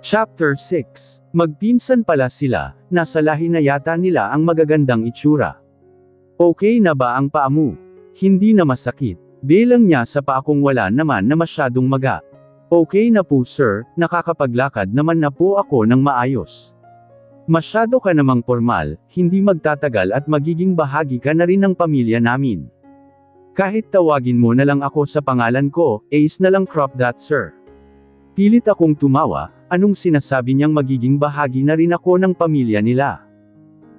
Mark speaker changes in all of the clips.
Speaker 1: Chapter 6. Magpinsan pala sila, nasa lahi na yata nila ang magagandang itsura. Okay na ba ang paa mo? Hindi na masakit. Bilang niya sa paa kung wala naman na masyadong maga. Okay na po sir, nakakapaglakad naman na po ako ng maayos. Masyado ka namang formal, hindi magtatagal at magiging bahagi ka na rin ng pamilya namin. Kahit tawagin mo na lang ako sa pangalan ko, Ace na lang crop that sir. Pilit akong tumawa, anong sinasabi niyang magiging bahagi na rin ako ng pamilya nila.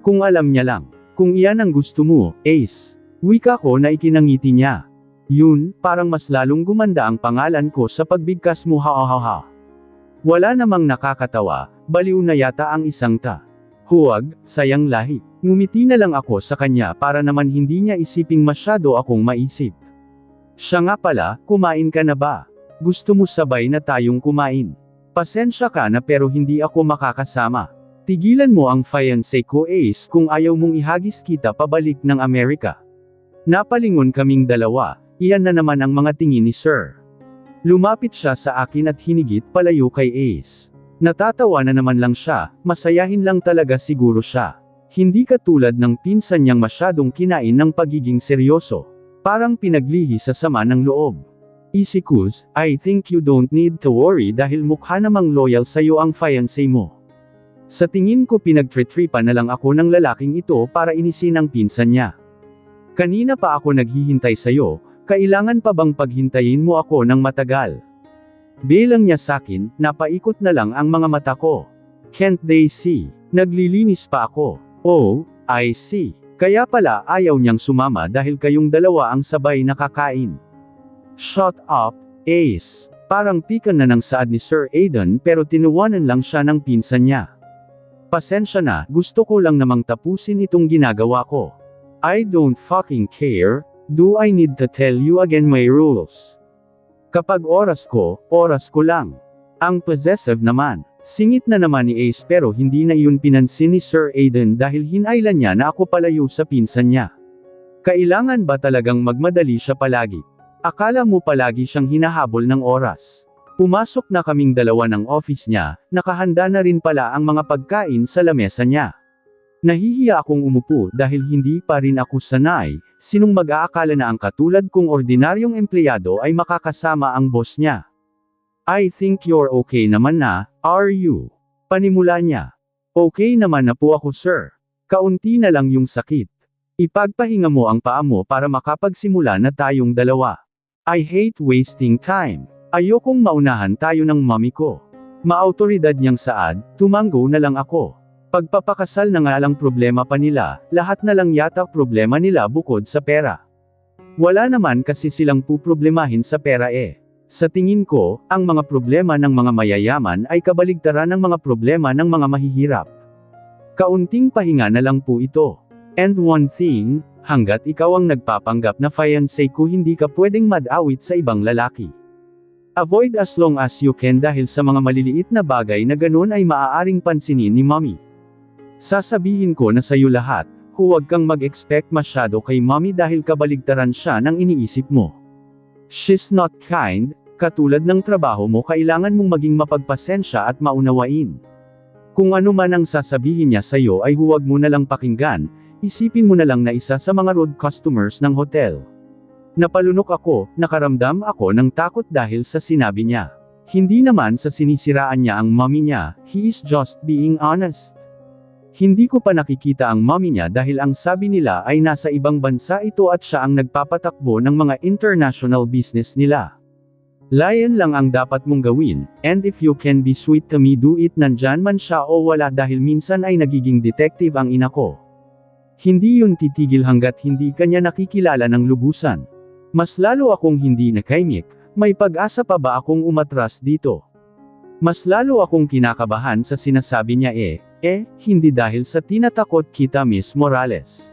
Speaker 1: Kung alam niya lang, kung iyan ang gusto mo, Ace. Wika ko na ikinangiti niya. Yun, parang mas lalong gumanda ang pangalan ko sa pagbigkas mo ha. Wala namang nakakatawa, baliw na yata ang isang ta. Huwag, sayang lahi. Ngumiti na lang ako sa kanya para naman hindi niya isiping masyado akong maisip. Siya nga pala, kumain ka na ba? Gusto mo sabay na tayong kumain? Pasensya ka na pero hindi ako makakasama. Tigilan mo ang fiancé ko Ace kung ayaw mong ihagis kita pabalik ng Amerika. Napalingon kaming dalawa, iyan na naman ang mga tingin ni Sir. Lumapit siya sa akin at hinigit palayo kay Ace. Natatawa na naman lang siya, masayahin lang talaga siguro siya. Hindi katulad ng pinsan niyang masyadong kinain ng pagiging seryoso. Parang pinaglihi sa sama ng loob. Easy Kuz, I think you don't need to worry dahil mukha namang loyal sa'yo ang fiancé mo. Sa tingin ko pinagtritripa na lang ako ng lalaking ito para inisin ang pinsan niya. Kanina pa ako naghihintay sa'yo, kailangan pa bang paghintayin mo ako ng matagal? Bilang niya sakin, napaikot na lang ang mga mata ko. Can't they see? Naglilinis pa ako. Oh, I see. Kaya pala ayaw niyang sumama dahil kayong dalawa ang sabay nakakain. Shut up, Ace. Parang pikan na ng saad ni Sir Aidan pero tinuwanan lang siya ng pinsan niya. Pasensya na, gusto ko lang namang tapusin itong ginagawa ko. I don't fucking care, do I need to tell you again my rules? Kapag oras ko lang. Ang possessive naman. Singit na naman ni Ace pero hindi na yun pinansin ni Sir Aidan dahil hinailan niya na ako palayo sa pinsan niya. Kailangan ba talagang magmadali siya palagi? Akala mo palagi siyang hinahabol ng oras. Pumasok na kaming dalawa ng office niya, nakahanda na rin pala ang mga pagkain sa lamesa niya. Nahihiya akong umupo dahil hindi pa rin ako sanay, sinong mag-aakala na ang katulad kong ordinaryong empleyado ay makakasama ang boss niya. I think you're okay naman na, are you? Panimula niya. Okay naman na po ako sir. Kaunti na lang yung sakit. Ipagpahinga mo ang paa mo para makapagsimula na tayong dalawa. I hate wasting time. Ayokong maunahan tayo ng mami ko. Maautoridad niyang saad, tumanggo na lang ako. Pagpapakasal na nga lang problema pa nila, lahat na lang yata problema nila bukod sa pera. Wala naman kasi silang puproblemahin sa pera eh. Sa tingin ko, ang mga problema ng mga mayayaman ay kabaligtaran ng mga problema ng mga mahihirap. Kaunting pahinga na lang po ito. And one thing, hanggat ikaw ang nagpapanggap na fiancé ko hindi ka pwedeng mad-awit sa ibang lalaki. Avoid as long as you can dahil sa mga maliliit na bagay na ganun ay maaaring pansinin ni mommy. Sasabihin ko na sa'yo lahat, huwag kang mag-expect masyado kay mommy dahil kabaligtaran siya ng iniisip mo. She's not kind, katulad ng trabaho mo kailangan mong maging mapagpasensya at maunawain. Kung ano man ang sasabihin niya sa'yo ay huwag mo na lang pakinggan, isipin mo na lang na isa sa mga rude customers ng hotel. Napalunok ako, nakaramdam ako ng takot dahil sa sinabi niya. Hindi naman sa sinisiraan niya ang mommy niya, he is just being honest. Hindi ko pa nakikita ang mommy niya dahil ang sabi nila ay nasa ibang bansa ito at siya ang nagpapatakbo ng mga international business nila. Lion lang ang dapat mong gawin, and if you can be sweet to me do it nandyan man siya o wala dahil minsan ay nagiging detective ang ina ko. Hindi yun titigil hanggat hindi kanya nakikilala ng lubusan. Mas lalo akong hindi nakaimik, may pag-asa pa ba akong umatras dito? Mas lalo akong kinakabahan sa sinasabi niya hindi dahil sa tinatakot kita Miss Morales.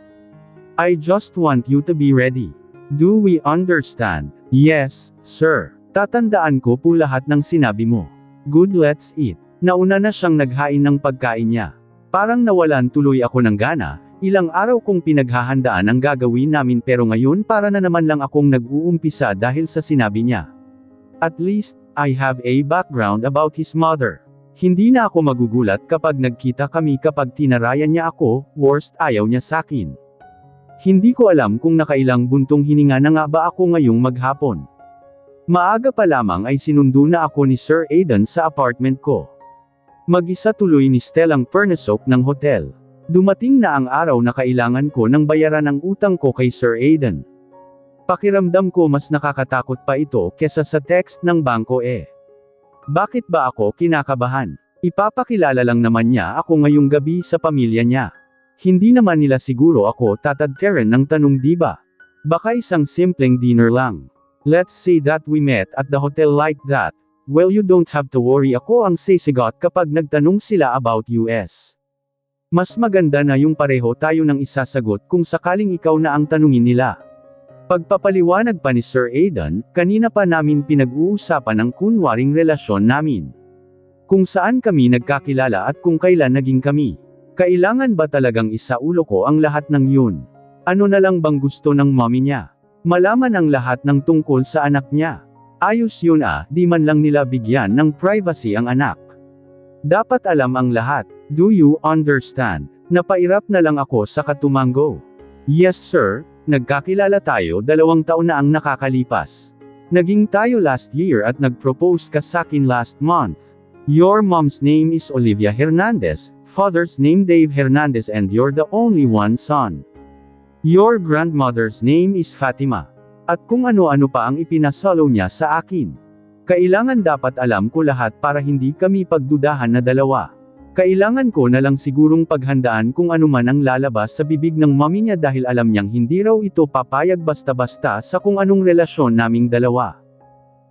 Speaker 1: I just want you to be ready. Do we understand? Yes, sir. Tatandaan ko po lahat ng sinabi mo. Good, let's eat. Nauna na siyang naghain ng pagkain niya. Parang nawalan tuloy ako ng gana, ilang araw kong pinaghahandaan ang gagawin namin pero ngayon para na naman lang akong nag-uumpisa dahil sa sinabi niya. At least, I have a background about his mother. Hindi na ako magugulat kapag nagkita kami kapag tinarayan niya ako, worst ayaw niya sakin. Hindi ko alam kung nakailang buntong hininga na nga ba ako ngayong maghapon. Maaga pa lamang ay sinundo na ako ni Sir Aidan sa apartment ko. Mag-isa tuloy ni Stellang Pernasok ng hotel. Dumating na ang araw na kailangan ko ng bayaran ang utang ko kay Sir Aidan. Pakiramdam ko mas nakakatakot pa ito kesa sa text ng bangko eh. Bakit ba ako kinakabahan? Ipapakilala lang naman niya ako ngayong gabi sa pamilya niya. Hindi naman nila siguro ako tatadteran ng tanong diba? Baka isang simpleng dinner lang. Let's say that we met at the hotel like that. Well, you don't have to worry, ako ang sisigot kapag nagtanong sila about US. Mas maganda na yung pareho tayo nang isasagot kung sakaling ikaw na ang tanungin nila. Pagpapaliwanag pa ni Sir Aidan, kanina pa namin pinag-uusapan ang kunwaring relasyon namin. Kung saan kami nagkakilala at kung kailan naging kami. Kailangan ba talagang isaulo ko ang lahat ng yun? Ano na lang bang gusto ng mommy niya? Malaman ang lahat ng tungkol sa anak niya. Ayos yun di man lang nila bigyan ng privacy ang anak. Dapat alam ang lahat. Do you understand? Napairap na lang ako sa katumango. Yes sir. Nagkakilala tayo 2 taon na ang nakakalipas. Naging tayo last year at nag-propose ka sakin last month. Your mom's name is Olivia Hernandez, father's name Dave Hernandez and you're the only one son. Your grandmother's name is Fatima. At kung ano-ano pa ang ipinasolo niya sa akin. Kailangan dapat alam ko lahat para hindi kami pagdudahan na dalawa. Kailangan ko na lang sigurong paghandaan kung ano man ang lalabas sa bibig ng mommy niya dahil alam niyang hindi raw ito papayag basta-basta sa kung anong relasyon naming dalawa.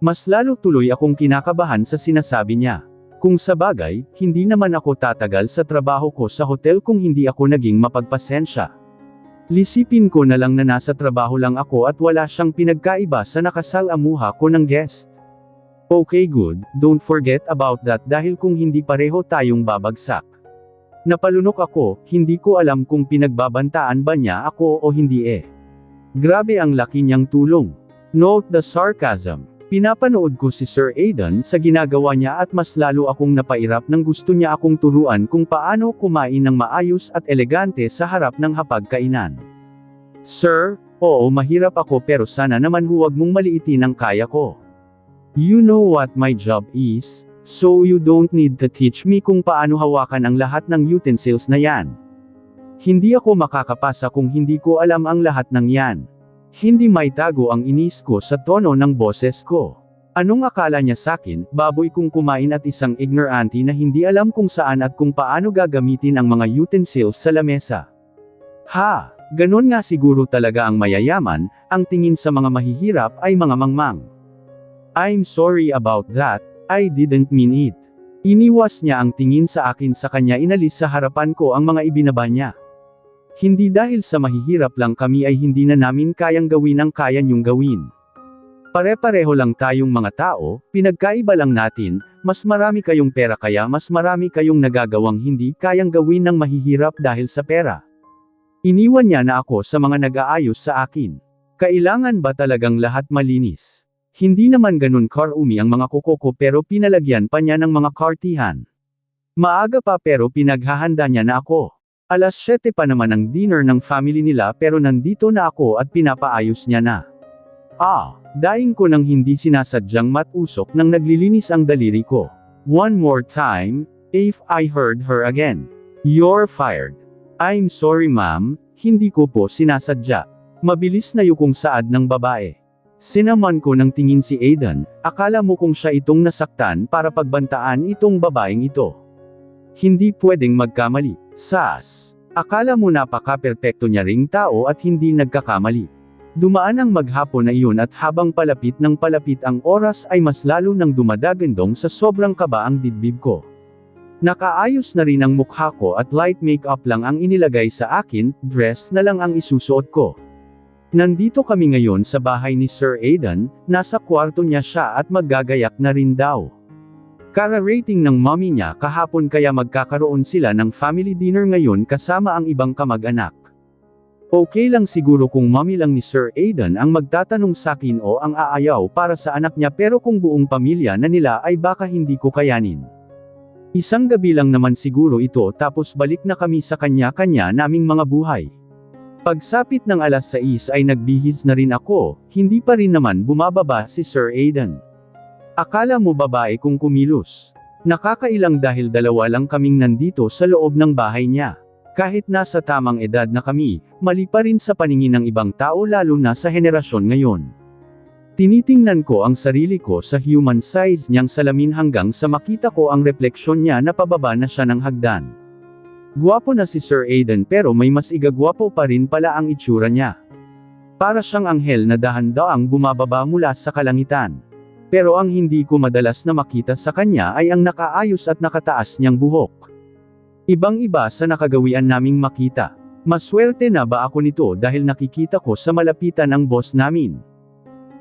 Speaker 1: Mas lalo tuloy akong kinakabahan sa sinasabi niya. Kung sa bagay, hindi naman ako tatagal sa trabaho ko sa hotel kung hindi ako naging mapagpasensya. Lisipin ko na lang na nasa trabaho lang ako at wala siyang pinagkaiba sa nakasalamuha ko ng guest. Okay good, don't forget about that dahil kung hindi pareho tayong babagsak. Napalunok ako, hindi ko alam kung pinagbabantaan ba niya ako o hindi eh. Grabe ang laki niyang tulong. Note the sarcasm. Pinapanood ko si Sir Aidan sa ginagawa niya at mas lalo akong napairap nang gusto niya akong turuan kung paano kumain ng maayos at elegante sa harap ng hapagkainan. Sir, oo mahirap ako pero sana naman huwag mong maliitin ang kaya ko. You know what my job is, so you don't need to teach me kung paano hawakan ang lahat ng utensils na yan. Hindi ako makakapasa kung hindi ko alam ang lahat ng yan. Hindi maitago ang inis ko sa tono ng boses ko. Anong akala niya sakin, baboy kung kumain at isang ignorante na hindi alam kung saan at kung paano gagamitin ang mga utensils sa lamesa. Ha, ganon nga siguro talaga ang mayayaman, ang tingin sa mga mahihirap ay mga mangmang. I'm sorry about that, I didn't mean it. Iniwas niya ang tingin sa akin sa kanya inalis sa harapan ko ang mga ibinaba niya. Hindi dahil sa mahihirap lang kami ay hindi na namin kayang gawin ang kaya niyong gawin. Pare-pareho lang tayong mga tao, pinagkaiba lang natin, mas marami kayong pera kaya mas marami kayong nagagawang hindi kayang gawin ng mahihirap dahil sa pera. Iniwan niya na ako sa mga nag-aayos sa akin. Kailangan ba talagang lahat malinis? Hindi naman ganun karumi ang mga kokoko pero pinalagyan pa niya ng mga kartihan. Maaga pa pero pinaghahanda niya na ako. Alas 7 pa naman ang dinner ng family nila pero nandito na ako at pinapaayos niya na. Daing ko nang hindi sinasadyang matusok nang naglilinis ang daliri ko. One more time, if I heard her again. You're fired. I'm sorry ma'am, hindi ko po sinasadya. Mabilis na yukong saad ng babae. Sinaman ko ng tingin si Aidan, akala mo kung siya itong nasaktan para pagbantaan itong babaeng ito. Hindi pwedeng magkamali. Sas. Akala mo napaka-perpekto niya ring tao at hindi nagkakamali. Dumaan ang maghapon na iyon at habang palapit ng palapit ang oras ay mas lalo nang dumadagandong sa sobrang kaba ang dibdib ko. Nakaayos na rin ang mukha ko at light makeup lang ang inilagay sa akin, dress na lang ang isusuot ko. Nandito kami ngayon sa bahay ni Sir Aidan, nasa kwarto niya siya at maggagayak na rin daw. Kara-rating ng mommy niya kahapon kaya magkakaroon sila ng family dinner ngayon kasama ang ibang kamag-anak. Okay lang siguro kung mommy lang ni Sir Aidan ang magtatanong sakin o ang aayaw para sa anak niya pero kung buong pamilya na nila ay baka hindi ko kayanin. Isang gabi lang naman siguro ito tapos balik na kami sa kanya-kanya naming mga buhay. Pagsapit ng 6:00 ay nagbihis na rin ako, hindi pa rin naman bumababa si Sir Aidan. Akala mo babae kung kumilos. Nakakailang dahil dalawa lang kaming nandito sa loob ng bahay niya. Kahit nasa tamang edad na kami, mali pa rin sa paningin ng ibang tao lalo na sa henerasyon ngayon. Tinitingnan ko ang sarili ko sa human size niyang salamin hanggang sa makita ko ang refleksyon niya na pababa na siya ng hagdan. Gwapo na si Sir Aidan pero may mas igagwapo pa rin pala ang itsura niya. Para siyang anghel na dahan-daang bumababa mula sa kalangitan. Pero ang hindi ko madalas na makita sa kanya ay ang nakaayos at nakataas niyang buhok. Ibang-iba sa nakagawian naming makita. Maswerte na ba ako nito dahil nakikita ko sa malapitan ang boss namin.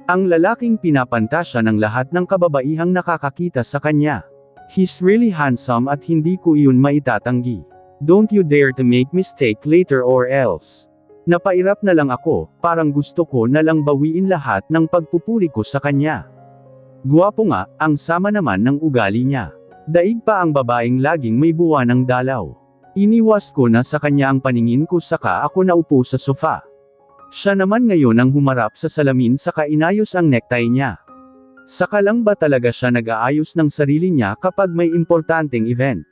Speaker 1: Ang lalaking pinapantasya ng lahat ng kababaihang nakakakita sa kanya. He's really handsome at hindi ko iyon maitatanggi. Don't you dare to make mistake later or else. Napairap na lang ako, parang gusto ko na lang bawiin lahat ng pagpupuri ko sa kanya. Gwapo nga, ang sama naman ng ugali niya. Daig pa ang babaeng laging may buwan ng dalaw. Iniwas ko na sa kanya ang paningin ko saka ako naupo sa sofa. Siya naman ngayon ang humarap sa salamin saka inayos ang necktie niya. Saka lang ba talaga siya nag-aayos ng sarili niya kapag may importanteng event?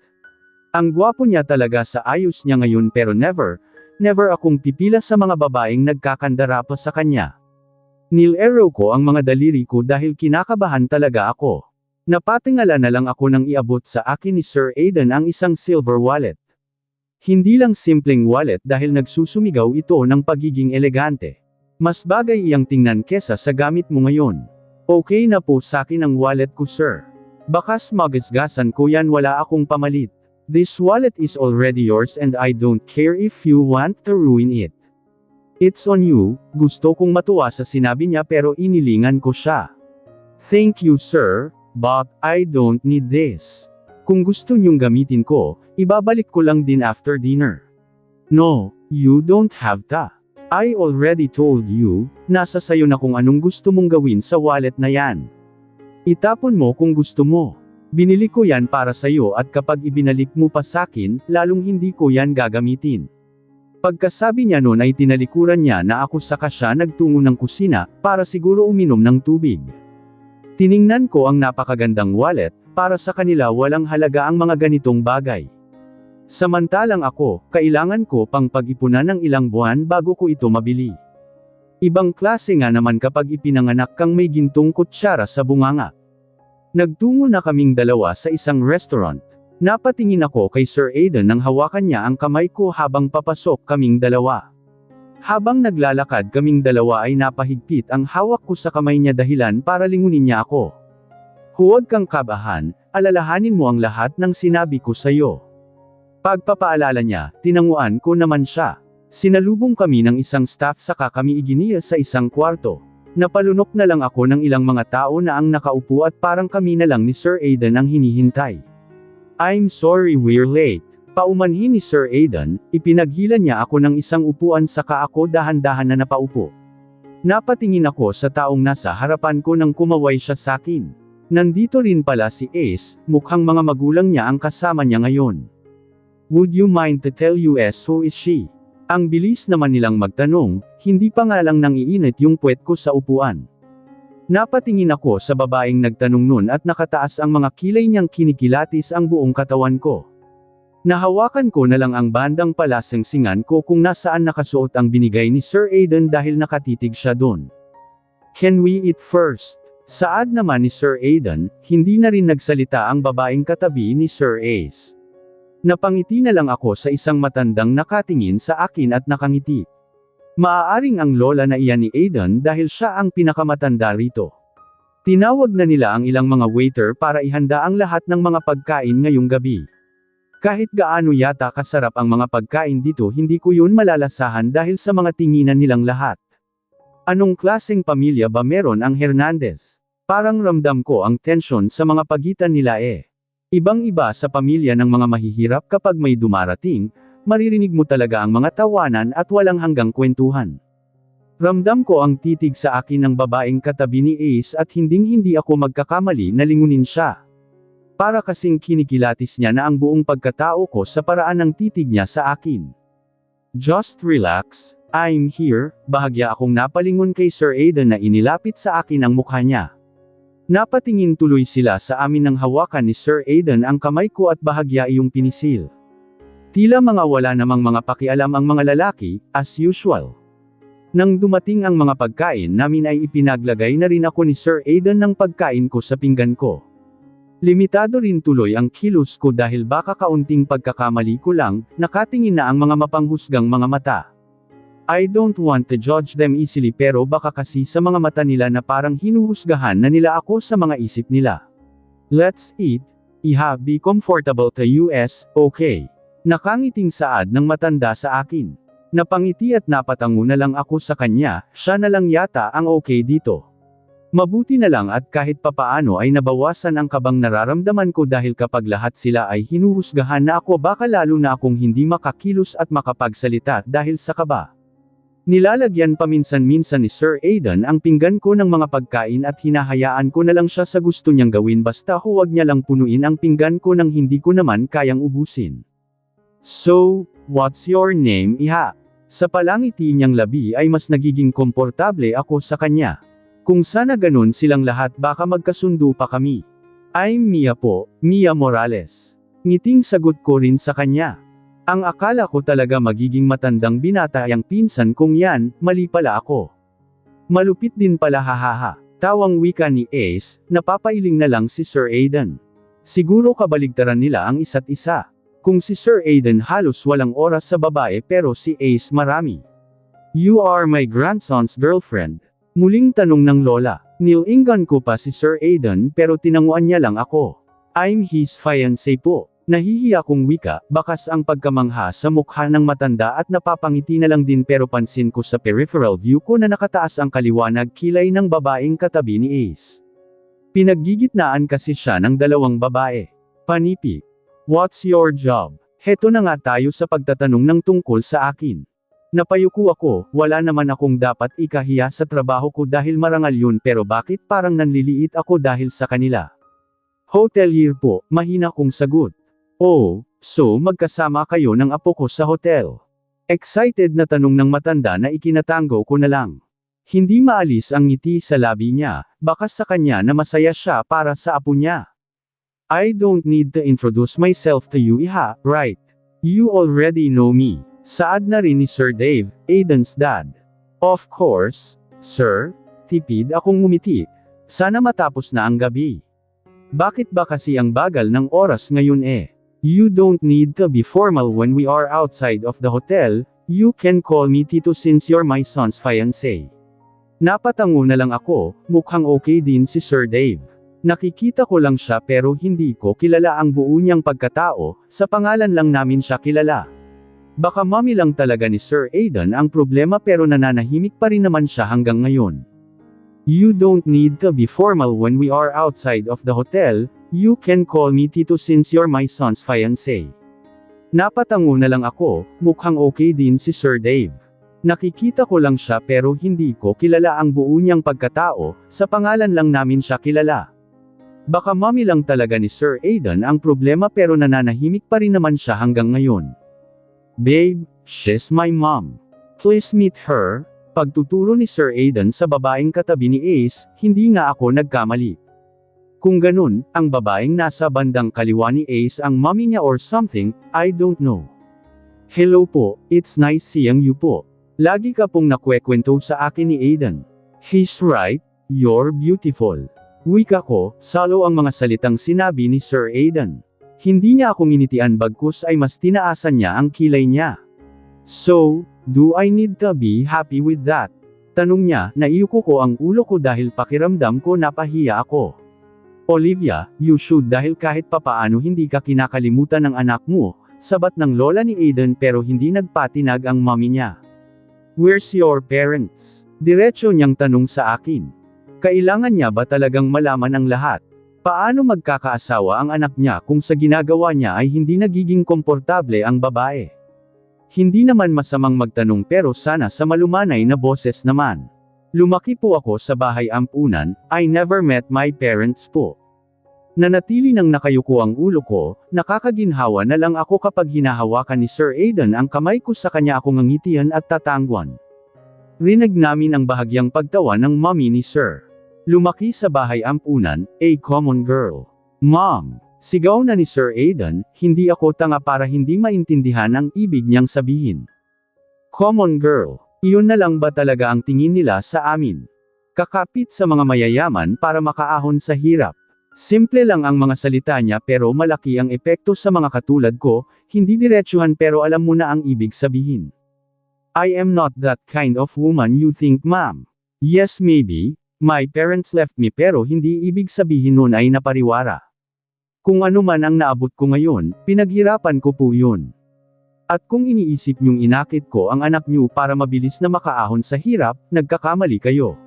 Speaker 1: Ang gwapo niya talaga sa ayos niya ngayon pero never akong pipila sa mga babaeng nagkakandara pa sa kanya. Nilero ko ang mga daliri ko dahil kinakabahan talaga ako. Napatingala na lang ako nang iabot sa akin ni Sir Aidan ang isang silver wallet. Hindi lang simpleng wallet dahil nagsusumigaw ito ng pagiging elegante. Mas bagay iyang tingnan kesa sa gamit mo ngayon. Okay na po sakin ang wallet ko sir. Bakas magasgasan ko yan wala akong pamalit. This wallet is already yours and I don't care if you want to ruin it. It's on you, gusto kong matuwa sa sinabi niya pero inilingan ko siya. Thank you sir, but I don't need this. Kung gusto niyong gamitin ko, ibabalik ko lang din after dinner. No, you don't have to. I already told you, nasa sayo na kung anong gusto mong gawin sa wallet na yan. Itapon mo kung gusto mo. Binili ko yan para sayo at kapag ibinalik mo pa sakin, lalong hindi ko yan gagamitin. Pagkasabi niya noon ay tinalikuran niya na ako saka siya nagtungo ng kusina, para siguro uminom ng tubig. Tiningnan ko ang napakagandang wallet, para sa kanila walang halaga ang mga ganitong bagay. Samantalang ako, kailangan ko pang pag-ipunan ng ilang buwan bago ko ito mabili. Ibang klase nga naman kapag ipinanganak kang may gintong kutsara sa bunganga. Nagtungo na kaming dalawa sa isang restaurant. Napatingin ako kay Sir Aidan nang hawakan niya ang kamay ko habang papasok kaming dalawa. Habang naglalakad kaming dalawa ay napahigpit ang hawak ko sa kamay niya dahilan para lingunin niya ako. Huwag kang kabahan, alalahanin mo ang lahat ng sinabi ko sa'yo. Pagpapaalala niya, tinanguan ko naman siya. Sinalubong kami ng isang staff saka kami iginiya sa isang kwarto. Napalunok na lang ako ng ilang mga tao na ang nakaupo at parang kami na lang ni Sir Aidan ang hinihintay. I'm sorry we're late. Paumanhin ni Sir Aidan, ipinaghila niya ako ng isang upuan saka ako dahan-dahan na napaupo. Napatingin ako sa taong nasa harapan ko nang kumaway siya sakin. Nandito rin pala si Ace, mukhang mga magulang niya ang kasama niya ngayon. Would you mind to tell us who is she? Ang bilis naman nilang magtanong, hindi pa nga lang nang iinit yung puwet ko sa upuan. Napatingin ako sa babaeng nagtanong nun at nakataas ang mga kilay niyang kinikilatis ang buong katawan ko. Nahawakan ko na lang ang bandang palasengsingan ko kung nasaan nakasuot ang binigay ni Sir Aidan dahil nakatitig siya doon. Can we eat first? Saad naman ni Sir Aidan, hindi na rin nagsalita ang babaeng katabi ni Sir Ace. Napangiti na lang ako sa isang matandang nakatingin sa akin at nakangiti. Maaaring ang lola na iyan ni Aidan dahil siya ang pinakamatanda rito. Tinawag na nila ang ilang mga waiter para ihanda ang lahat ng mga pagkain ngayong gabi. Kahit gaano yata kasarap ang mga pagkain dito hindi ko yun malalasahan dahil sa mga tinginan nilang lahat. Anong klaseng pamilya ba meron ang Hernandez? Parang ramdam ko ang tensyon sa mga pagitan nila eh. Ibang-iba sa pamilya ng mga mahihirap kapag may dumarating, maririnig mo talaga ang mga tawanan at walang hanggang kwentuhan. Ramdam ko ang titig sa akin ng babaeng katabi ni Ace at hinding-hindi ako magkakamali na lingunin siya. Para kasing kinikilatis niya na ang buong pagkatao ko sa paraan ng titig niya sa akin. Just relax, I'm here. Bahagya akong napalingon kay Sir Aidan na inilapit sa akin ang mukha niya. Napatingin tuloy sila sa amin nang hawakan ni Sir Aidan ang kamay ko at bahagya iyong pinisil. Tila mga wala namang mga pakialam ang mga lalaki, as usual. Nang dumating ang mga pagkain namin ay ipinaglagay na rin ako ni Sir Aidan ng pagkain ko sa pinggan ko. Limitado rin tuloy ang kilos ko dahil baka kaunting pagkakamali ko lang, nakatingin na ang mga mapanghusgang mga mata. I don't want to judge them easily pero baka kasi sa mga mata nila na parang hinuhusgahan na nila ako sa mga isip nila. Let's eat. Iha, be comfortable to us, okay? Nakangiting saad ng matanda sa akin. Napangiti at napatango na lang ako sa kanya, siya na lang yata ang okay dito. Mabuti na lang at kahit papaano ay nabawasan ang kabang nararamdaman ko dahil kapag lahat sila ay hinuhusgahan na ako baka lalo na akong hindi makakilos at makapagsalita dahil sa kaba. Nilalagyan paminsan-minsan ni Sir Aidan ang pinggan ko ng mga pagkain at hinahayaan ko na lang siya sa gusto niyang gawin basta huwag niya lang punuin ang pinggan ko nang hindi ko naman kayang ubusin. So, what's your name, Iha? Sa palangiti niyang labi ay mas nagiging komportable ako sa kanya. Kung sana ganun silang lahat baka magkasundo pa kami. I'm Mia po, Mia Morales. Ngiting sagot ko rin sa kanya. Ang akala ko talaga magiging matandang binata ang pinsan kong yan, mali pala ako. Malupit din pala hahaha. Tawang wika ni Ace, napapailing na lang si Sir Aidan. Siguro kabaligtaran nila ang isa't isa. Kung si Sir Aidan halos walang oras sa babae pero si Ace marami. You are my grandson's girlfriend. Muling tanong ng lola. Nilinggan ko pa si Sir Aidan pero tinanguan niya lang ako. I'm his fiancé po. Nahihiya kong wika, bakas ang pagkamangha sa mukha ng matanda at napapangiti na lang din pero pansin ko sa peripheral view ko na nakataas ang kaliwanag kilay ng babaeng katabi ni Ace. Pinaggigitnaan kasi siya ng dalawang babae. Panipik. What's your job? Heto na nga tayo sa pagtatanong ng tungkol sa akin. Napayuko ako, wala naman akong dapat ikahiya sa trabaho ko dahil marangal yun pero bakit parang nanliliit ako dahil sa kanila? Hotelier po, mahina kong sagot. Oh, so magkasama kayo ng apo ko sa hotel? Excited na tanong ng matanda na ikinatango ko na lang. Hindi maalis ang ngiti sa labi niya, baka sa kanya na masaya siya para sa apo niya. I don't need to introduce myself to you, Iha, right? You already know me. Saad na rin ni Sir Dave, Aidan's dad. Of course, sir. Tipid akong ngumiti. Sana matapos na ang gabi. Bakit ba kasi ang bagal ng oras ngayon eh? You don't need to be formal when we are outside of the hotel, you can call me Tito since you're my son's fiancé. Napatango na lang ako, mukhang okay din si Sir Dave. Nakikita ko lang siya pero hindi ko kilala ang buo niyang pagkatao, sa pangalan lang namin siya kilala. Baka mommy lang talaga ni Sir Aidan ang problema pero nananahimik pa rin naman siya hanggang ngayon. You don't need to be formal when we are outside of the hotel, you can call me Tito since you're my son's fiancé. Napatango na lang ako, mukhang okay din si Sir Dave. Nakikita ko lang siya pero hindi ko kilala ang buo niyang pagkatao, sa pangalan lang namin siya kilala. Baka mommy lang talaga ni Sir Aidan ang problema pero nananahimik pa rin naman siya hanggang ngayon. Babe, she's my mom. Please meet her. Pagtuturo ni Sir Aidan sa babaeng katabi ni Ace, hindi nga ako nagkamali. Kung ganun, ang babaeng nasa bandang kaliwa ni Ace ang mommy niya or something, I don't know. Hello po, it's nice seeing you po. Lagi ka pong nakwekwento sa akin ni Aidan. He's right, you're beautiful. Wika ko, salo ang mga salitang sinabi ni Sir Aidan. Hindi niya akong initian bagkus ay mas tinaasan niya ang kilay niya. So, do I need to be happy with that? Tanong niya, naiyuko ko ang ulo ko dahil pakiramdam ko napahiya ako. Olivia, you should dahil kahit papaano hindi ka kinakalimutan ng anak mo, sabat ng lola ni Aidan pero hindi nagpatinag ang mommy niya. Where's your parents? Diretso niyang tanong sa akin. Kailangan niya ba talagang malaman ang lahat? Paano magkakaasawa ang anak niya kung sa ginagawa niya ay hindi nagiging komportable ang babae? Hindi naman masamang magtanong pero sana sa malumanay na boses naman. Lumaki po ako sa bahay ampunan, I never met my parents po. Nanatili nang nakayuko ang ulo ko, nakakaginhawa na lang ako kapag hinahawakan ni Sir Aidan ang kamay ko sa kanya akong ngangitian at tatangguan. Rinig namin ang bahagyang pagtawa ng mommy ni Sir. Lumaki sa bahay ampunan, a common girl. Mom! Sigaw na ni Sir Aidan, hindi ako tanga para hindi maintindihan ang ibig niyang sabihin. Common girl. Iyon na lang ba talaga ang tingin nila sa amin? Kakapit sa mga mayayaman para makaahon sa hirap. Simple lang ang mga salita niya pero malaki ang epekto sa mga katulad ko, hindi diretsuhan pero alam mo na ang ibig sabihin. I am not that kind of woman you think, ma'am. Yes, maybe, my parents left me pero hindi ibig sabihin nun ay napariwara. Kung ano man ang naabot ko ngayon, pinaghirapan ko po yun. At kung iniisip niyong inakit ko ang anak niyo para mabilis na makaahon sa hirap, nagkakamali kayo.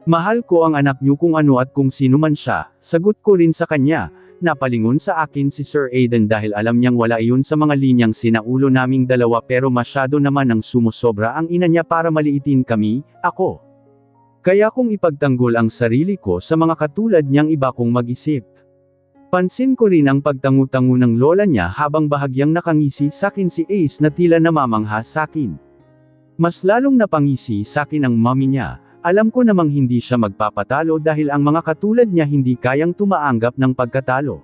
Speaker 1: Mahal ko ang anak niyo kung ano at kung sino man siya, sagot ko rin sa kanya. Napalingon sa akin si Sir Aidan dahil alam niyang wala iyon sa mga linyang sinaulo naming dalawa pero masyado naman ang sumusobra ang ina niya para maliitin kami, ako. Kaya kong ipagtanggol ang sarili ko sa mga katulad niyang iba kong mag-isip. Pansin ko rin ang pagtangu-tangu ng lola niya habang bahagyang nakangisi sakin si Ace na tila namamangha sakin. Mas lalong napangisi sakin ang mommy niya. Alam ko namang hindi siya magpapatalo dahil ang mga katulad niya hindi kayang tumaanggap ng pagkatalo.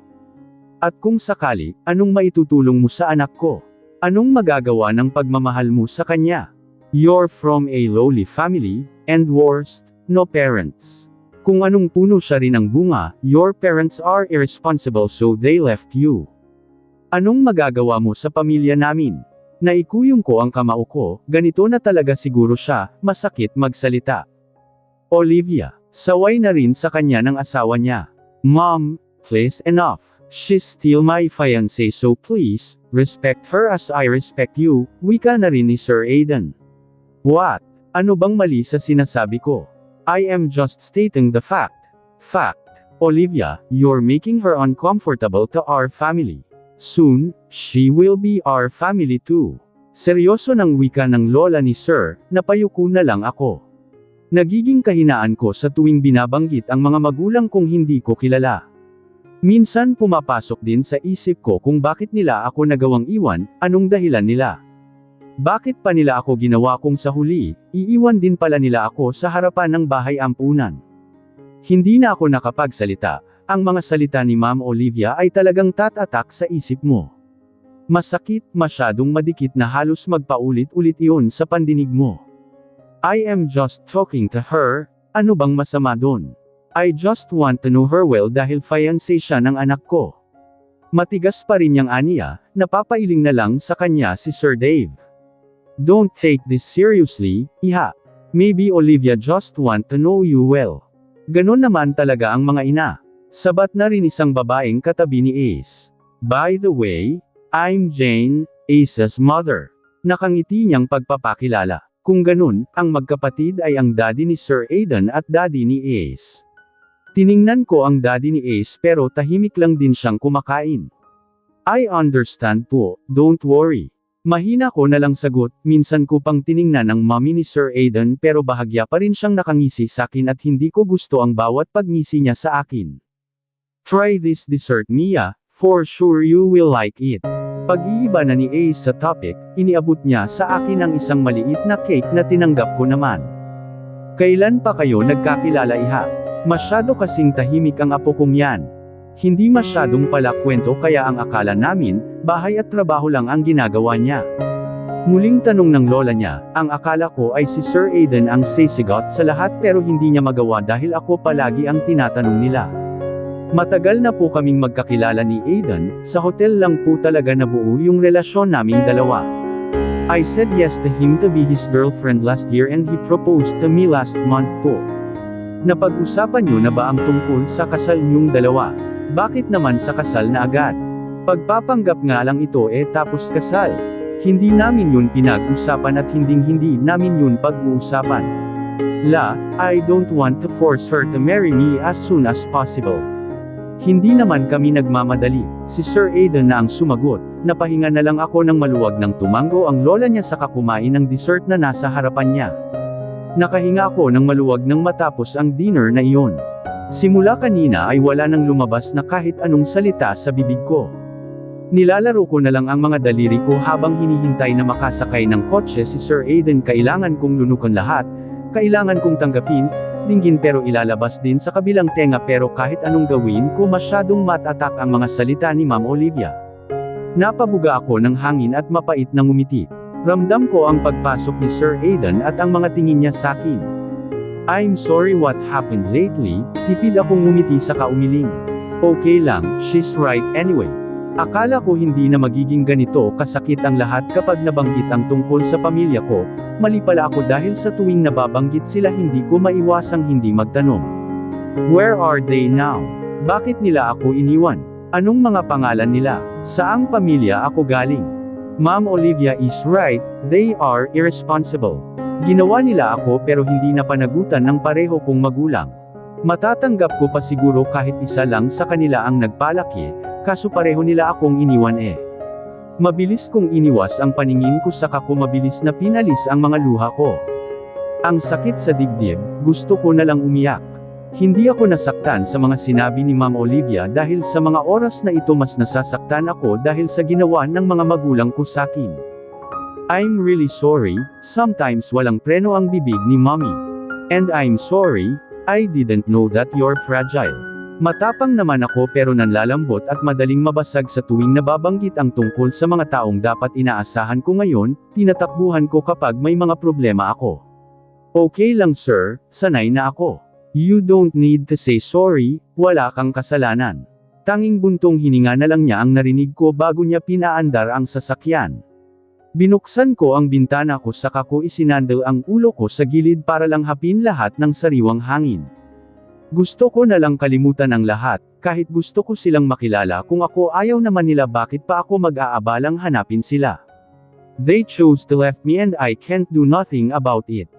Speaker 1: At kung sakali, anong maitutulong mo sa anak ko? Anong magagawa ng pagmamahal mo sa kanya? You're from a lowly family, and worst, no parents. Kung anong puno siya rin ang bunga, your parents are irresponsible so they left you. Anong magagawa mo sa pamilya namin? Naikuyong ko ang kamao ko, ganito na talaga siguro siya, masakit magsalita. Olivia, saway na rin sa kanya ng asawa niya. Mom, please enough. She's still my fiancé so please, respect her as I respect you, wika na rin ni Sir Aidan. What? Ano bang mali sa sinasabi ko? I am just stating the fact. Fact. Olivia, you're making her uncomfortable to our family. Soon, she will be our family too. Seryoso ng wika ng lola ni Sir, napayuko na lang ako. Nagiging kahinaan ko sa tuwing binabanggit ang mga magulang kong hindi ko kilala. Minsan pumapasok din sa isip ko kung bakit nila ako nagawang iwan, anong dahilan nila. Bakit pa nila ako ginawa kung sa huli, iiwan din pala nila ako sa harapan ng bahay ampunan. Hindi na ako nakapagsalita, ang mga salita ni Ma'am Olivia ay talagang tatatak sa isip mo. Masakit, masyadong madikit na halos magpaulit-ulit iyon sa pandinig mo. I am just talking to her, ano bang masama doon? I just want to know her well dahil fiancé siya ng anak ko. Matigas pa rin niyang aniya, napapailing na lang sa kanya si Sir Dave. Don't take this seriously, iha. Maybe Olivia just want to know you well. Ganon naman talaga ang mga ina. Sabat na rin isang babaeng katabi ni Ace. By the way, I'm Jane, Ace's mother. Nakangiti niyang pagpapakilala. Kung ganun, ang magkapatid ay ang daddy ni Sir Aidan at daddy ni Ace. Tiningnan ko ang daddy ni Ace pero tahimik lang din siyang kumakain. I understand po, don't worry. Mahina ko na lang sagot, minsan ko pang tiningnan ang mommy ni Sir Aidan pero bahagya pa rin siyang nakangisi sakin at hindi ko gusto ang bawat pagngisi niya sa akin. Try this dessert Mia, for sure you will like it. Pag-iiba na ni Ace sa topic, iniabot niya sa akin ang isang maliit na cake na tinanggap ko naman. Kailan pa kayo nagkakilala iha? Masyado kasing tahimik ang apo kong yan. Hindi masyadong pala kwento kaya ang akala namin, bahay at trabaho lang ang ginagawa niya. Muling tanong ng lola niya, ang akala ko ay si Sir Aidan ang sisigot sa lahat pero hindi niya magawa dahil ako palagi ang tinatanong nila. Matagal na po kaming magkakilala ni Aidan, sa hotel lang po talaga nabuo yung relasyon naming dalawa. I said yes to him to be his girlfriend last year and he proposed to me last month po. Napag-usapan niyo na ba ang tungkol sa kasal niyong dalawa? Bakit naman sa kasal na agad? Pagpapanggap nga lang ito tapos kasal. Hindi namin yun pinag-usapan at hindi namin yun pag-uusapan. I don't want to force her to marry me as soon as possible. Hindi naman kami nagmamadali, si Sir Aidan na ang sumagot, napahinga na lang ako ng maluwag nang tumango ang lola niya sa kumain ng dessert na nasa harapan niya. Nakahinga ako ng maluwag nang matapos ang dinner na iyon. Simula kanina ay wala nang lumabas na kahit anong salita sa bibig ko. Nilalaro ko na lang ang mga daliri ko habang hinihintay na makasakay ng kotse si Sir Aiden. Kailangan kong lunukan lahat, kailangan kong tanggapin, dinggin pero ilalabas din sa kabilang tenga pero kahit anong gawin ko masyadong matatak ang mga salita ni Ma'am Olivia. Napabuga ako ng hangin at mapait na ngumiti. Ramdam ko ang pagpasok ni Sir Aiden at ang mga tingin niya sa akin. I'm sorry what happened lately, tipid akong ngumiti sa kaumiling. Okay lang, she's right anyway. Akala ko hindi na magiging ganito kasakit ang lahat kapag nabanggit ang tungkol sa pamilya ko, mali pala ako dahil sa tuwing nababanggit sila hindi ko maiwasang hindi magtanong. Where are they now? Bakit nila ako iniwan? Anong mga pangalan nila? Saang pamilya ako galing? Ma'am Olivia is right, they are irresponsible. Ginawa nila ako pero hindi na panagutan ng pareho kong magulang. Matatanggap ko pa siguro kahit isa lang sa kanila ang nagpalaki, kaso pareho nila akong iniwan eh. Mabilis kong iniwas ang paningin ko saka ko mabilis na pinalis ang mga luha ko. Ang sakit sa dibdib, gusto ko na lang umiyak. Hindi ako nasaktan sa mga sinabi ni Ma'am Olivia dahil sa mga oras na ito mas nasasaktan ako dahil sa ginawa ng mga magulang ko sa akin. I'm really sorry, sometimes walang preno ang bibig ni Mommy. And I'm sorry, I didn't know that you're fragile. Matapang naman ako pero nanlalambot at madaling mabasag sa tuwing nababanggit ang tungkol sa mga taong dapat inaasahan ko ngayon, tinatakbuhan ko kapag may mga problema ako. Okay lang sir, sanay na ako. You don't need to say sorry, wala kang kasalanan. Tanging buntong hininga na lang niya ang narinig ko bago niya pinaandar ang sasakyan. Binuksan ko ang bintana ko saka ko isinandal ang ulo ko sa gilid para lang hapin lahat ng sariwang hangin. Gusto ko na lang kalimutan ang lahat, kahit gusto ko silang makilala kung ako ayaw naman nila bakit pa ako mag-aabalang hanapin sila. They chose to left me and I can't do nothing about it.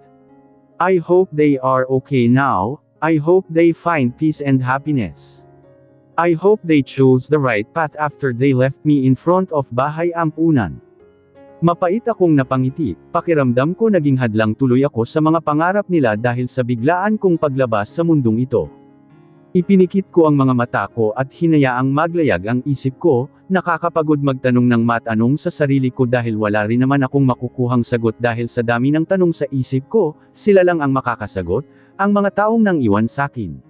Speaker 1: I hope they are okay now, I hope they find peace and happiness. I hope they chose the right path after they left me in front of bahay ampunan. Mapait akong napangiti, pakiramdam ko naging hadlang tuloy ako sa mga pangarap nila dahil sa biglaan kong paglabas sa mundong ito. Ipinikit ko ang mga mata ko at hinayaang maglayag ang isip ko, nakakapagod magtanong ng matanong sa sarili ko dahil wala rin naman akong makukuhang sagot dahil sa dami ng tanong sa isip ko, sila lang ang makakasagot, ang mga taong nang iwan sakin.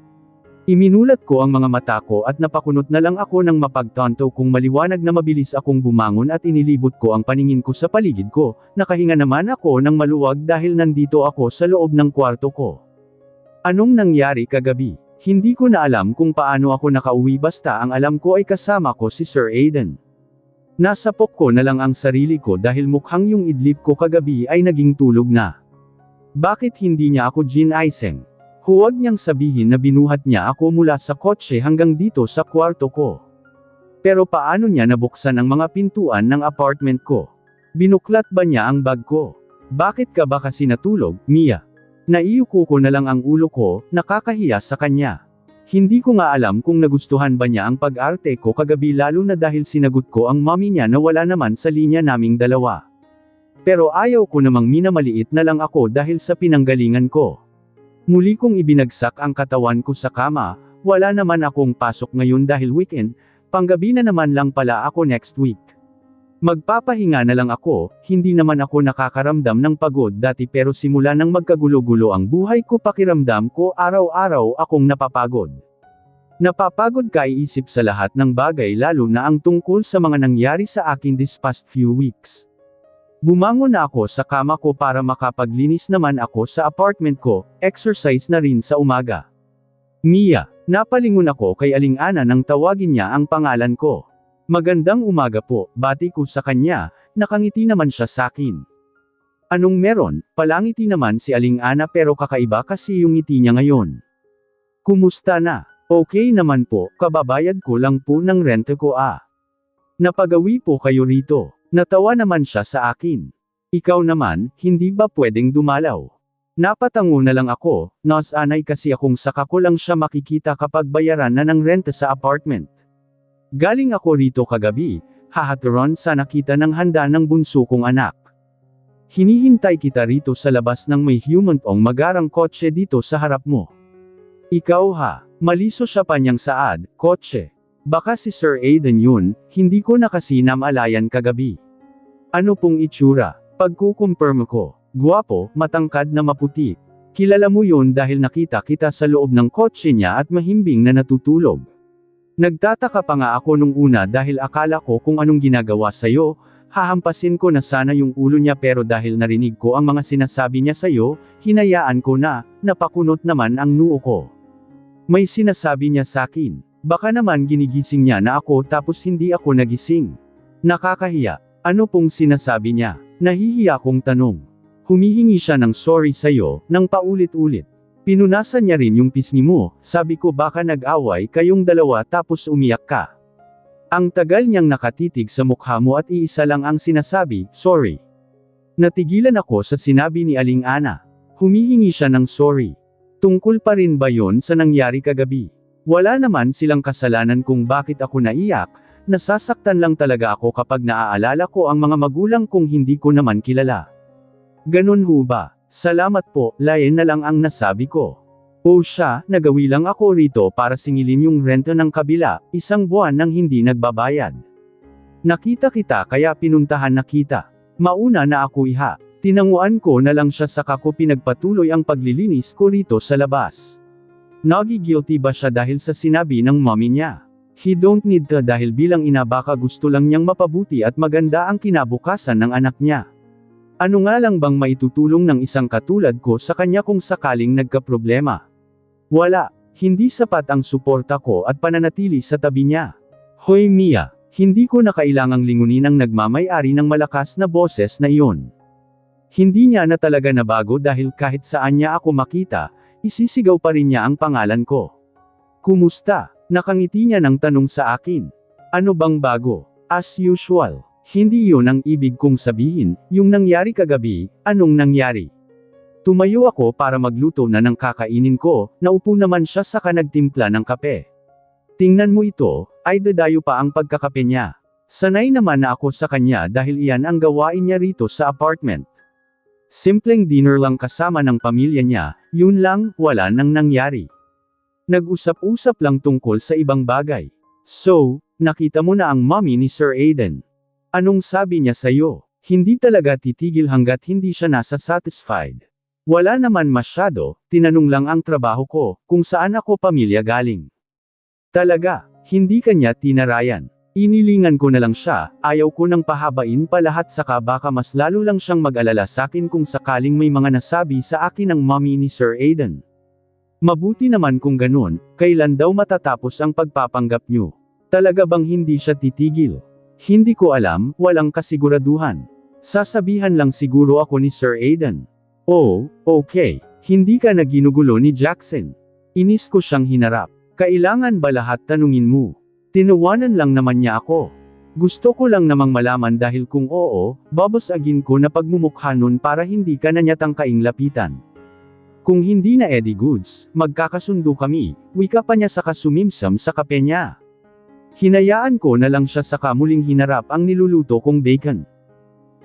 Speaker 1: Iminulat ko ang mga mata ko at napakunot na lang ako ng mapagtanto kung maliwanag na mabilis akong bumangon at inilibot ko ang paningin ko sa paligid ko, nakahinga naman ako ng maluwag dahil nandito ako sa loob ng kwarto ko. Anong nangyari kagabi? Hindi ko na alam kung paano ako nakauwi basta ang alam ko ay kasama ko si Sir Aiden. Nasapok ko na lang ang sarili ko dahil mukhang yung idlip ko kagabi ay naging tulog na. Bakit hindi niya ako ginaising? Huwag niyang sabihin na binuhat niya ako mula sa kotse hanggang dito sa kwarto ko. Pero paano niya nabuksan ang mga pintuan ng apartment ko? Binuklat ba niya ang bag ko? Bakit ka ba kasi natulog, Mia? Naiuko ko na lang ang ulo ko, nakakahiya sa kanya. Hindi ko nga alam kung nagustuhan ba niya ang pag-arte ko kagabi lalo na dahil sinagot ko ang mommy niya na wala naman sa linya naming dalawa. Pero ayaw ko namang minamaliit na lang ako dahil sa pinanggalingan ko. Muli kong ibinagsak ang katawan ko sa kama, wala naman akong pasok ngayon dahil weekend, panggabi na naman lang pala ako next week. Magpapahinga na lang ako, hindi naman ako nakakaramdam ng pagod dati pero simula nang magkagulo-gulo ang buhay ko pakiramdam ko araw-araw akong napapagod. Napapagod ka iisip sa lahat ng bagay lalo na ang tungkol sa mga nangyari sa akin this past few weeks. Bumangon na ako sa kama ko para makapaglinis naman ako sa apartment ko, exercise na rin sa umaga. Mia, napalingon ako kay Aling Ana nang tawagin niya ang pangalan ko. Magandang umaga po, bati ko sa kanya, nakangiti naman siya sakin. Anong meron, palangiti naman si Aling Ana pero kakaiba kasi yung ngiti niya ngayon. Kumusta na? Okay naman po, kababayad ko lang po ng rente ko Napagawi po kayo rito. Natawa naman siya sa akin. Ikaw naman, hindi ba pwedeng dumalaw? Napatango na lang ako, nasanay kasi akong saka ko lang siya makikita kapag bayaran na ng renta sa apartment. Galing ako rito kagabi, hahaturon sa nakita ng handa ng bunso kong anak. Hinihintay kita rito sa labas ng may human ong magarang kotse dito sa harap mo. Ikaw ha, Maliso siya pa niyang saad, kotse. Baka si Sir Aiden yun, hindi ko na kasi namalayan kagabi. Ano pong itsura? Pagkukumpirm ko. Guwapo, matangkad na maputi. Kilala mo yun dahil nakita kita sa loob ng kotse niya at mahimbing na natutulog. Nagtataka pa nga ako nung una dahil akala ko kung anong ginagawa sa'yo, hahampasin ko na sana yung ulo niya pero dahil narinig ko ang mga sinasabi niya sa'yo, hinayaan ko na, napakunot naman ang noo ko. May sinasabi niya sa'kin. Baka naman ginigising niya na ako tapos hindi ako nagising. Nakakahiya. Ano pong sinasabi niya? Nahihiya kong tanong. Humihingi siya ng sorry sa'yo, nang paulit-ulit. Pinunasan niya rin yung pisngi mo, sabi ko baka nag-away kayong dalawa tapos umiyak ka. Ang tagal niyang nakatitig sa mukha mo at iisa lang ang sinasabi, sorry. Natigilan ako sa sinabi ni Aling Ana. Humihingi siya ng sorry. Tungkol pa rin ba yon sa nangyari kagabi? Wala naman silang kasalanan kung bakit ako naiyak, nasasaktan lang talaga ako kapag naaalala ko ang mga magulang kong hindi ko naman kilala. Ganun ho ba? Salamat po, layan na lang ang nasabi ko. O siya, nagawi lang ako rito para singilin yung renta ng kabila, 1 buwan nang hindi nagbabayad. Nakita kita kaya pinuntahan na kita. Mauna na ako iha. Tinanguan ko na lang siya saka ko pinagpatuloy ang paglilinis ko rito sa labas. Nagi-guilty ba siya dahil sa sinabi ng mommy niya? He don't need to dahil bilang ina baka gusto lang niyang mapabuti at maganda ang kinabukasan ng anak niya. Ano nga lang bang maitutulong ng isang katulad ko sa kanya kung sakaling nagkaproblema? Wala, hindi sapat ang suporta ko at pananatili sa tabi niya. Hoy Mia, hindi ko na kailangang lingunin ang nagmamay-ari ng malakas na boses na iyon. Hindi niya na talaga nabago dahil kahit saan niya ako makita, isisigaw pa rin niya ang pangalan ko. Kumusta? Nakangiti niya ng tanong sa akin. Ano bang bago? As usual. Hindi yun ang ibig kong sabihin, yung nangyari kagabi, anong nangyari? Tumayo ako para magluto na ng kakainin ko, naupo naman siya saka nagtimpla ng kape. Tingnan mo ito, ay dadayo pa ang pagkakape niya. Sanay naman na ako sa kanya dahil iyan ang gawain niya rito sa apartment. Simpleng dinner lang kasama ng pamilya niya, yun lang, wala nang nangyari. Nag-usap-usap lang tungkol sa ibang bagay. So, nakita mo na ang mommy ni Sir Aiden. Anong sabi niya sa'yo? Hindi talaga titigil hanggat hindi siya nasa satisfied. Wala naman masyado, tinanong lang ang trabaho ko, kung saan ako pamilya galing. Talaga, hindi kanya tinarayan. Inilingan ko na lang siya, ayaw ko nang pahabain pa lahat saka baka mas lalo lang siyang mag-alala sakin kung sakaling may mga nasabi sa akin ng mommy ni Sir Aiden. Mabuti naman kung ganun, kailan daw matatapos ang pagpapanggap niyo? Talaga bang hindi siya titigil? Hindi ko alam, walang kasiguraduhan. Sasabihan lang siguro ako ni Sir Aiden. Oh, okay. Hindi ka na ginugulo ni Jackson. Inis ko siyang hinarap. Kailangan ba lahat tanungin mo? Tinawanan lang naman niya ako. Gusto ko lang namang malaman dahil kung oo, babasagin ko na pagmumukha nun para hindi ka na niya tangkaing lapitan. Kung hindi na Eddie Goods, magkakasundo kami, wika pa niya saka sumimsam sa kape niya. Hinayaan ko na lang siya saka muling hinarap ang niluluto kong bacon.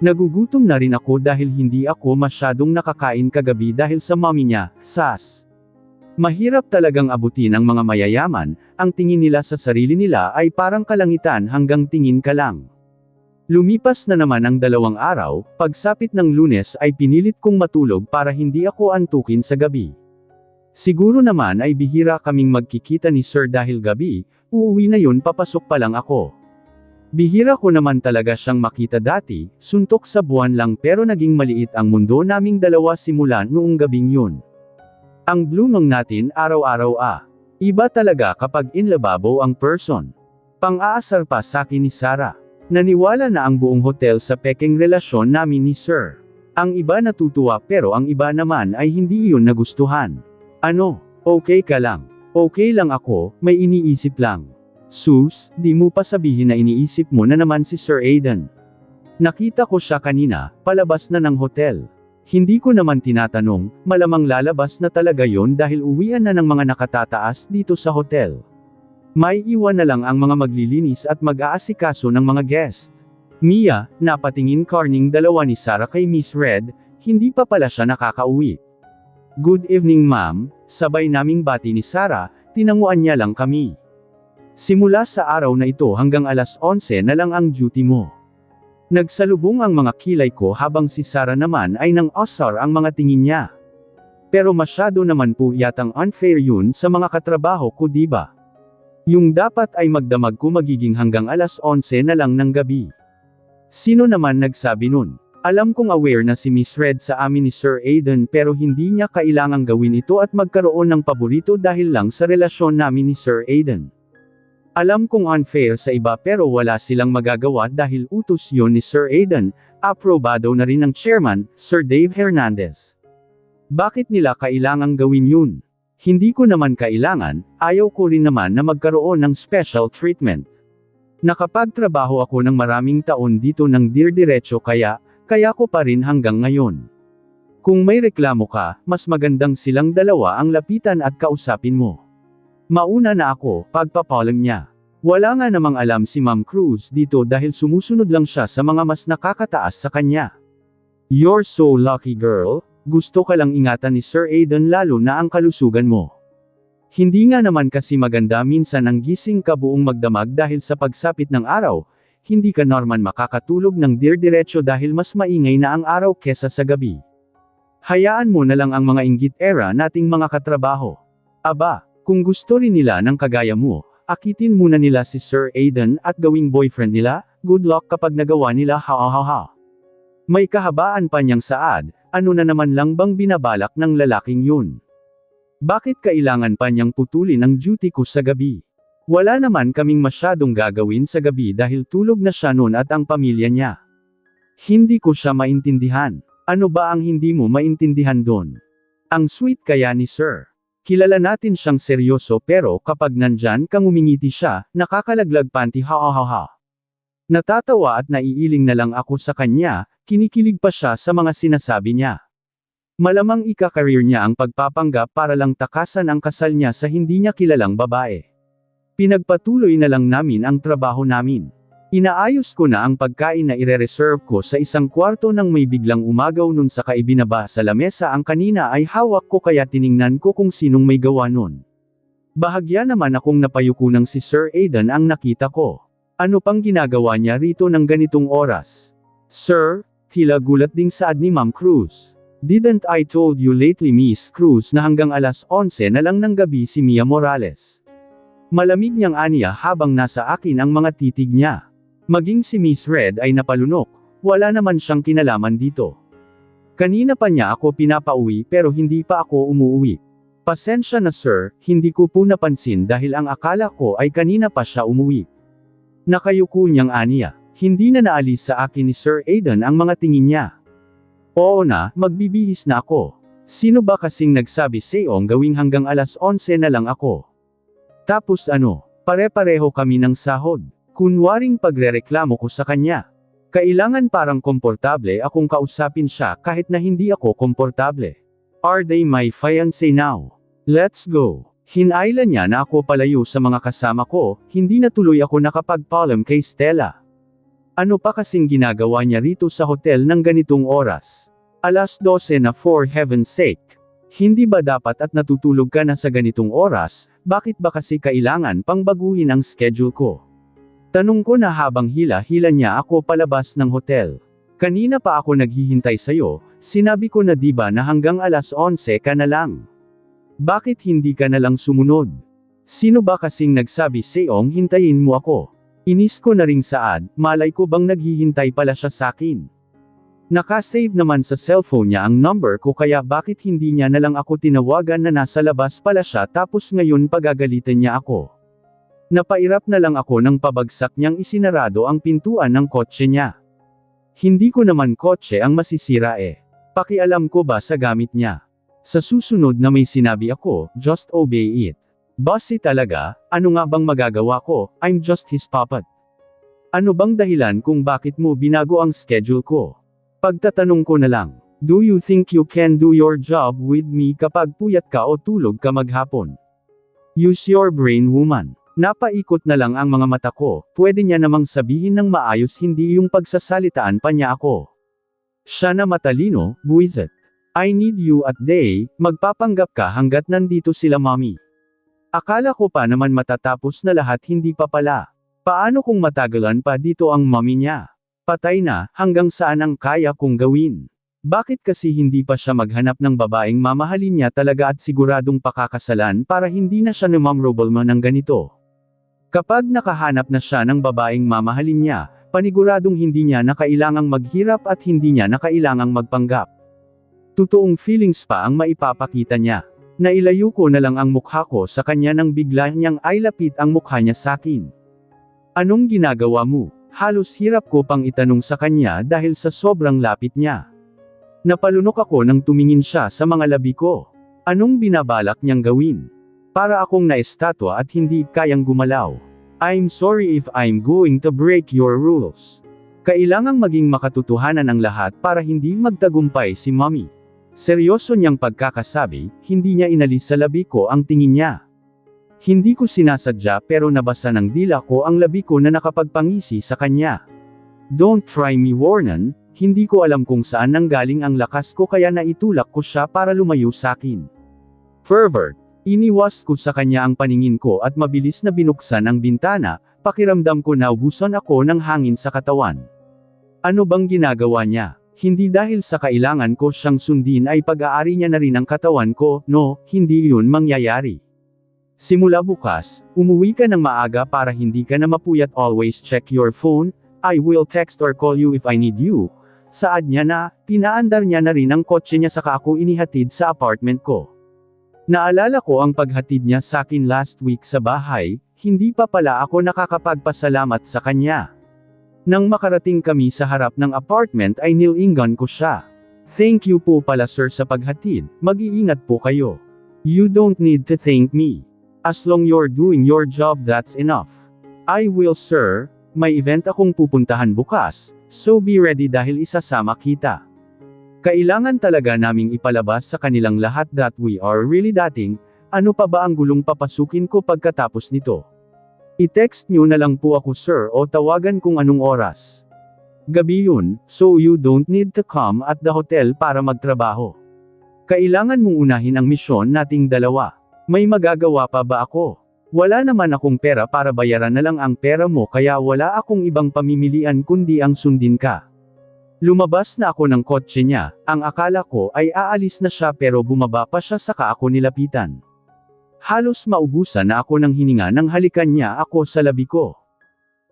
Speaker 1: Nagugutom na rin ako dahil hindi ako masyadong nakakain kagabi dahil sa mommy niya, sas. Mahirap talagang abutin ang mga mayayaman, ang tingin nila sa sarili nila ay parang kalangitan hanggang tingin ka lang. Lumipas na naman ang 2 araw, pagsapit ng Lunes ay pinilit kong matulog para hindi ako antukin sa gabi. Siguro naman ay bihira kaming magkikita ni Sir dahil gabi, uuwi na yun papasok pa lang ako. Bihira ko naman talaga siyang makita dati, suntok sa buwan lang pero naging maliit ang mundo naming dalawa simula noong gabing yun. Ang blumang natin araw-araw Iba talaga kapag inlababo ang person. Pang-aasar pa sakin ni Sarah. Naniwala na ang buong hotel sa peking relasyon namin ni Sir. Ang iba natutuwa pero ang iba naman ay hindi iyon nagustuhan. Ano, okay ka lang? Okay lang ako, may iniisip lang. Sus, di mo pa sabihin na iniisip mo na naman si Sir Aiden. Nakita ko siya kanina, palabas na ng hotel. Hindi ko naman tinatanong, malamang lalabas na talaga yon dahil uwian na ng mga nakatataas dito sa hotel. May iwan na lang ang mga maglilinis at mag-aasikaso ng mga guest. Mia, napatingin karning dalawa ni Sarah kay Miss Red, hindi pa pala siya nakakauwi. Good evening ma'am, sabay naming bati ni Sarah, tinanguan niya lang kami. Simula sa araw na ito hanggang alas 11 na lang ang duty mo. Nagsalubong ang mga kilay ko habang si Sarah naman ay nang asar ang mga tingin niya. Pero masyado naman po yatang unfair yun sa mga katrabaho ko, diba? Yung dapat ay magdamag ko magiging hanggang alas 11 na lang ng gabi. Sino naman nagsabi nun? Alam kong aware na si Miss Red sa amin ni Sir Aiden pero hindi niya kailangang gawin ito at magkaroon ng paborito dahil lang sa relasyon namin ni Sir Aiden. Alam kong unfair sa iba pero wala silang magagawa dahil utos yon ni Sir Aiden, aprobado na rin ng chairman, Sir Dave Hernandez. Bakit nila kailangang gawin yun? Hindi ko naman kailangan, ayaw ko rin naman na magkaroon ng special treatment. Nakapagtrabaho ako ng maraming taon dito ng dir-diretso kaya ko pa rin hanggang ngayon. Kung may reklamo ka, mas magandang silang dalawa ang lapitan at kausapin mo. Mauna na ako, pagpapalam niya. Wala nga namang alam si Ma'am Cruz dito dahil sumusunod lang siya sa mga mas nakakataas sa kanya. You're so lucky, girl. Gusto ka lang ingatan ni Sir Aiden lalo na ang kalusugan mo. Hindi nga naman kasi maganda minsan ang gising ka buong magdamag dahil sa pagsapit ng araw, hindi ka normal makakatulog ng dir-diretso dahil mas maingay na ang araw kesa sa gabi. Hayaan mo na lang ang mga inggit era nating mga katrabaho. Aba, kung gusto rin nila ng kagaya mo, akitin muna nila si Sir Aiden at gawing boyfriend nila, good luck kapag nagawa nila ha. May kahabaan pa niyang saad, ano na naman lang bang binabalak ng lalaking yun? Bakit kailangan pa niyang putulin ang duty ko sa gabi? Wala naman kaming masyadong gagawin sa gabi dahil tulog na siya noon at ang pamilya niya. Hindi ko siya maintindihan. Ano ba ang hindi mo maintindihan doon? Ang sweet kaya ni Sir. Kilala natin siyang seryoso pero kapag nandyan kang umingiti siya, nakakalaglag panty ha. Natatawa at naiiling na lang ako sa kanya, kinikilig pa siya sa mga sinasabi niya. Malamang ika-career niya ang pagpapanggap para lang takasan ang kasal niya sa hindi niya kilalang babae. Pinagpatuloy na lang namin ang trabaho namin. Inaayos ko na ang pagkain na ire-reserve ko sa isang kwarto nang may biglang umagaw nun sa kaibinaba sa lamesa ang kanina ay hawak ko kaya tiningnan ko kung sinong may gawa nun. Bahagya naman akong napayuko ng si Sir Aiden ang nakita ko. Ano pang ginagawa niya rito ng ganitong oras? Sir, tila gulat ding saad ni Ma'am Cruz. Didn't I told you lately Miss Cruz na hanggang alas 11 na lang ng gabi si Mia Morales? Malamig niyang aniya habang nasa akin ang mga titig niya. Maging si Miss Red ay napalunok, wala naman siyang kinalaman dito. Kanina pa niya ako pinapauwi pero hindi pa ako umuwi. Pasensya na sir, hindi ko po napansin dahil ang akala ko ay kanina pa siya umuwi. Nakayuko niyang aniya, hindi na naalis sa akin ni Sir Aiden ang mga tingin niya. Oo na, magbibihis na ako. Sino ba kasing nagsabi sa'yong gawing hanggang alas 11 na lang ako? Tapos ano, pare-pareho kami ng sahod. Kunwaring pagrereklamo ko sa kanya. Kailangan parang komportable akong kausapin siya kahit na hindi ako komportable. Are they my fiancé now? Let's go. Hinayla niya na ako palayo sa mga kasama ko, hindi na tuloy ako nakapagpaalam kay Stella. Ano pa kasing ginagawa niya rito sa hotel ng ganitong oras? Alas 12 na for heaven's sake. Hindi ba dapat at natutulog ka na sa ganitong oras, bakit ba kasi kailangan pang baguhin ang schedule ko? Tanong ko na habang hila-hila niya ako palabas ng hotel. Kanina pa ako naghihintay sa'yo, sinabi ko na diba na hanggang alas 11 ka na lang. Bakit hindi ka na lang sumunod? Sino ba kasing nagsabi sa'yong hintayin mo ako? Inis ko na ring saad, malay ko bang naghihintay pala siya sakin. Nakasave naman sa cellphone niya ang number ko kaya bakit hindi niya na lang ako tinawagan na nasa labas pala siya tapos ngayon pagagalitan niya ako. Napairap na lang ako nang pabagsak niyang isinarado ang pintuan ng kotse niya. Hindi ko naman kotse ang masisira eh. Pakialam ko ba sa gamit niya? Sa susunod na may sinabi ako, just obey it. Bossy talaga, ano nga bang magagawa ko, I'm just his puppet. Ano bang dahilan kung bakit mo binago ang schedule ko? Pagtatanong ko na lang, do you think you can do your job with me kapag puyat ka o tulog ka maghapon? Use your brain, woman. Napaikot na lang ang mga mata ko, pwede niya namang sabihin ng maayos hindi yung pagsasalitaan pa niya ako. Siya na matalino, buwisit. I need you at day, magpapanggap ka hanggat nandito sila mommy. Akala ko pa naman matatapos na lahat, hindi pa pala. Paano kung matagalan pa dito ang mommy niya? Patay na, hanggang saan ang kaya kong gawin? Bakit kasi hindi pa siya maghanap ng babaeng mamahalin niya talaga at siguradong pakakasalan para hindi na siya namamrobal man ng ganito? Kapag nakahanap na siya ng babaeng mamahalin niya, paniguradong hindi niya na kailangang maghirap at hindi niya na kailangang magpanggap. Totoong feelings pa ang maipapakita niya. Nailayo ko na lang ang mukha ko sa kanya nang bigla niyang ailapit ang mukha niya sakin. Anong ginagawa mo? Halos hirap ko pang itanong sa kanya dahil sa sobrang lapit niya. Napalunok ako nang tumingin siya sa mga labi ko. Anong binabalak niyang gawin? Para akong naestatwa at hindi kayang gumalaw. I'm sorry if I'm going to break your rules. Kailangang maging makatotohanan ang lahat para hindi magtagumpay si mommy. Seryoso niyang pagkakasabi, hindi niya inalis sa labi ko ang tingin niya. Hindi ko sinasadya pero nabasa ng dila ko ang labi ko na nakapagpangisi sa kanya. Don't try me, Warren. Hindi ko alam kung saan nanggaling ang lakas ko kaya naitulak ko siya para lumayo sakin. Pervert. Iniwas ko sa kanya ang paningin ko at mabilis na binuksan ang bintana, pakiramdam ko naubusan ako ng hangin sa katawan. Ano bang ginagawa niya? Hindi dahil sa kailangan ko siyang sundin ay pag-aari niya na rin ang katawan ko, no, hindi yun mangyayari. Simula bukas, umuwi ka ng maaga para hindi ka na mapuyat. Always check your phone, I will text or call you if I need you. Saad niya na, pinaandar niya na rin ang kotse niya saka ako inihatid sa apartment ko. Naalala ko ang paghatid niya sa akin last week sa bahay, hindi pa pala ako nakakapagpasalamat sa kanya. Nang makarating kami sa harap ng apartment ay nilingan ko siya. Thank you po pala sir sa paghatid, mag-iingat po kayo. You don't need to thank me. As long you're doing your job that's enough. I will sir, may event akong pupuntahan bukas, so be ready dahil isasama kita. Kailangan talaga naming ipalabas sa kanilang lahat that we are really dating, ano pa ba ang gulong papasukin ko pagkatapos nito? I-text nyo na lang po ako sir o tawagan kung anong oras. Gabi yun, so you don't need to come at the hotel para magtrabaho. Kailangan mong unahin ang misyon nating dalawa. May magagawa pa ba ako? Wala naman akong pera para bayaran na lang ang pera mo kaya wala akong ibang pamimilian kundi ang sundin ka. Lumabas na ako ng kotse niya, ang akala ko ay aalis na siya pero bumaba pa siya saka ako nilapitan. Halos maubusan na ako ng hininga nang halikan niya ako sa labi ko.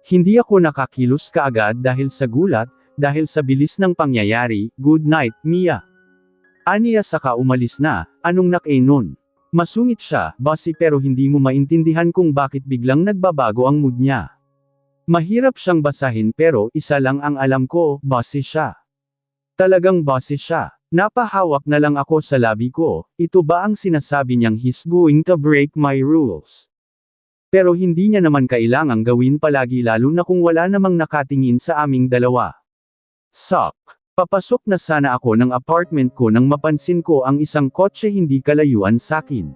Speaker 1: Hindi ako nakakilos kaagad dahil sa gulat, dahil sa bilis ng pangyayari. Good night, Mia. Aniya saka umalis na, anong nun? Masungit siya, bossy pero hindi mo maintindihan kung bakit biglang nagbabago ang mood niya. Mahirap siyang basahin pero isa lang ang alam ko, bossy siya. Talagang bossy siya. Napahawak na lang ako sa labi ko, ito ba ang sinasabi niyang he's going to break my rules? Pero hindi niya naman kailangang gawin palagi lalo na kung wala namang nakatingin sa aming dalawa. Sok. Papasok na sana ako ng apartment ko nang mapansin ko ang isang kotse hindi kalayuan sakin.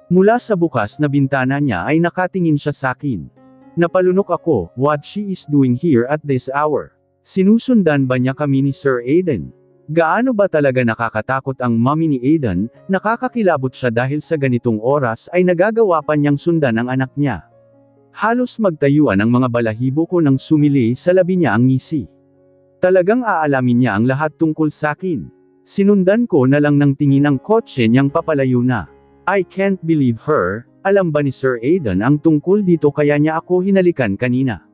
Speaker 1: Mula sa bukas na bintana niya ay nakatingin siya sakin. Napalunok ako, what she is doing here at this hour? Sinusundan ba niya kami ni Sir Aiden? Gaano ba talaga nakakatakot ang mommy ni Aiden, nakakakilabot siya dahil sa ganitong oras ay nagagawa pa niyang sundan ang anak niya. Halos magtayuan ang mga balahibo ko nang sumili sa labi niya ang ngisi. Talagang aalamin niya ang lahat tungkol sakin. Sinundan ko na lang ng tingin ang kotse niyang papalayo na. I can't believe her, alam ba ni Sir Aiden ang tungkol dito kaya niya ako hinalikan kanina?